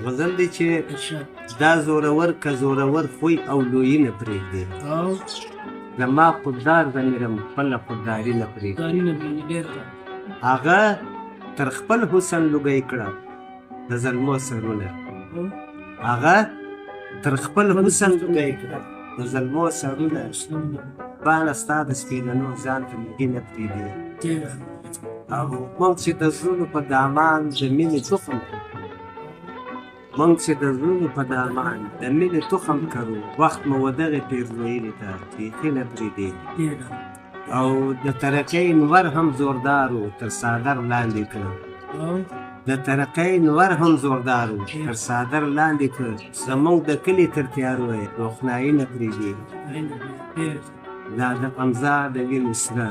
غزل دی چې ارشاد. دا زورور که زورور خوی او لویی نه پرېږدي او زما خوددار ضمیرم خپله خودداري نه پرېږدي داري نه پرېږدي. ډېر ښه. هغه تر خپل حسن لوګی کړه د زلمو سرونه هغه تر خپل حسن لوګی کړه د زلمو سرونه باڼه ستا د سپېدنو ځان ته لوګي نه پرېږدي ډېر ښه. او موږ چې د زړونو په دامان د مینې تخم موږ چې د زړونو په دامان د مینې تخم کرو وخت مو ودغې پېرزویلې ته بیخي نه پرېږدي ډېر ښه. او د ترقۍ نور هم زوردار و تر څادر لاندې کړه او د ترقۍ نور هم زوردار و تر څادر لاندې کړه زموږ د کلي تر تیارو یې روښنایي نه پرېږدي ډېر ښه. دا د غمزه د وینو سره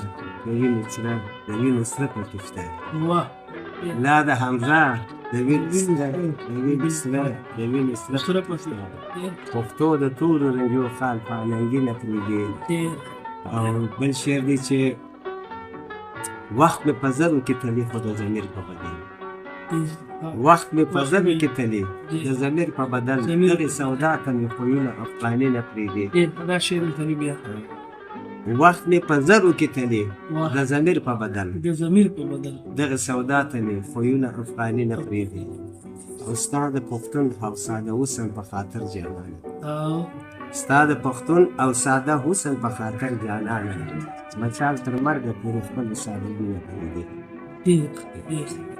د وینو سره د وینو سره پکې شته واه. لا د حمزه د وینو سره د وینو سره د وینو سره سره پسې. ډېر پښتو د ټولو رنجو خال پالنګي نه پرېږدي ډېر او بل شعر دی چې وخت مې په زرو کې تلي خو د ضمیر په بدل وخت مې په زرو کې تلي د ضمیر په بدل دغې سودا ته مې خویونه افغاني نه پرېږدي ډېر ښه. دا شعر ورته بیا وخت مې په زرو کې تلي د ضمیر په بدل د ضمیر په بدل دغه سودا ته مې خویونه افغاني نه پرېږدي او ستا د پښتون او ساده حسن په خاطر جانانه او ستا د پښتون او ساده حسن په خاطر جانانه مچال تر مرګه پورې خپل سادګي نه پرېږدي ډېر ښه. ډېر ښه.